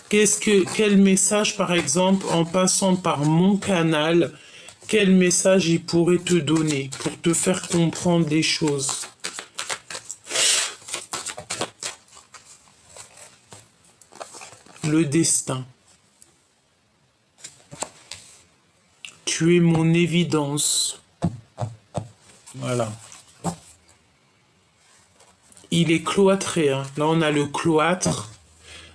Quel message, par exemple, en passant par mon canal, quel message il pourrait te donner pour te faire comprendre des choses? Le destin. Tu es mon évidence. Voilà. Il est cloîtré, hein. Là, on a le cloître.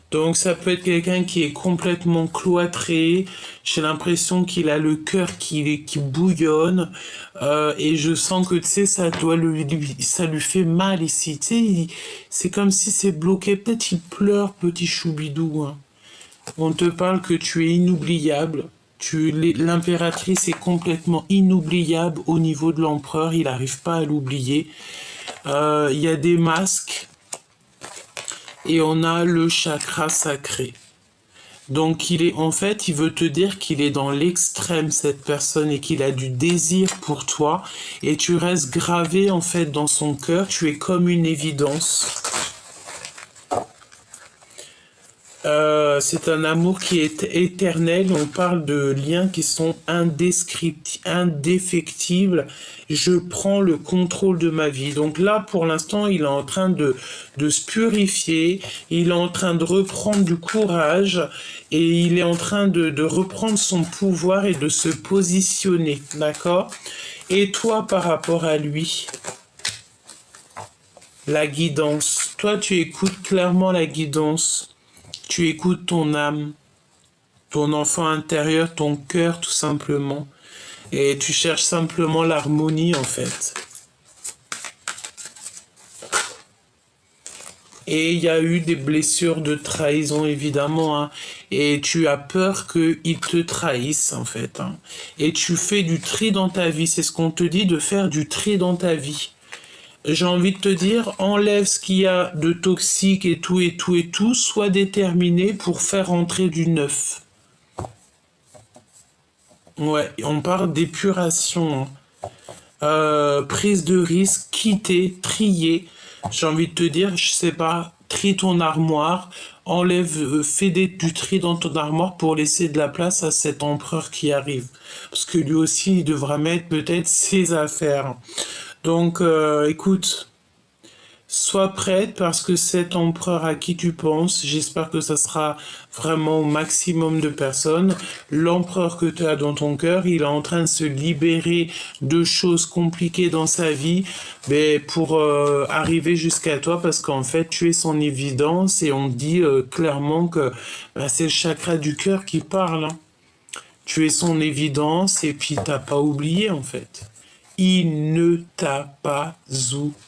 Donc, ça peut être quelqu'un qui est complètement cloîtré. J'ai l'impression qu'il a le cœur qui bouillonne. Et je sens que, tu sais, ça lui fait mal ici. Tu sais, c'est comme si c'est bloqué. Peut-être il pleure, petit choubidou, hein. On te parle que tu es inoubliable. L'impératrice est complètement inoubliable au niveau de l'empereur. Il n'arrive pas à l'oublier. Il y a des masques. Et on a le chakra sacré. Donc il veut te dire qu'il est dans l'extrême, cette personne, et qu'il a du désir pour toi. Et tu restes gravé en fait dans son cœur. Tu es comme une évidence. C'est un amour qui est éternel. On parle de liens qui sont indéfectibles. Je prends le contrôle de ma vie. Donc là, pour l'instant, il est en train de se purifier. Il est en train de reprendre du courage. Et il est en train de reprendre son pouvoir et de se positionner. D'accord? Et toi, par rapport à lui, la guidance. Toi, tu écoutes clairement la guidance. Tu écoutes ton âme, ton enfant intérieur, ton cœur tout simplement. Et tu cherches simplement l'harmonie en fait. Et il y a eu des blessures de trahison évidemment. Hein. Et tu as peur qu'ils te trahissent en fait. Hein. Et tu fais du tri dans ta vie. C'est ce qu'on te dit de faire du tri dans ta vie. J'ai envie de te dire, enlève ce qu'il y a de toxique et tout, et tout, et tout, sois déterminé pour faire entrer du neuf. Ouais, on parle d'épuration. Hein. Prise de risque, quitter, trier. J'ai envie de te dire, je sais pas, trie ton armoire, enlève, fais du tri dans ton armoire pour laisser de la place à cet empereur qui arrive. Parce que lui aussi, il devra mettre peut-être ses affaires. Donc, écoute, sois prête parce que cet empereur à qui tu penses, j'espère que ça sera vraiment au maximum de personnes. L'empereur que tu as dans ton cœur, il est en train de se libérer de choses compliquées dans sa vie mais pour arriver jusqu'à toi parce qu'en fait, tu es son évidence et on dit clairement que bah, c'est le chakra du cœur qui parle. Hein. Tu es son évidence et puis t'as pas oublié en fait. Il ne t'a pas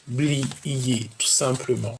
oublié, tout simplement.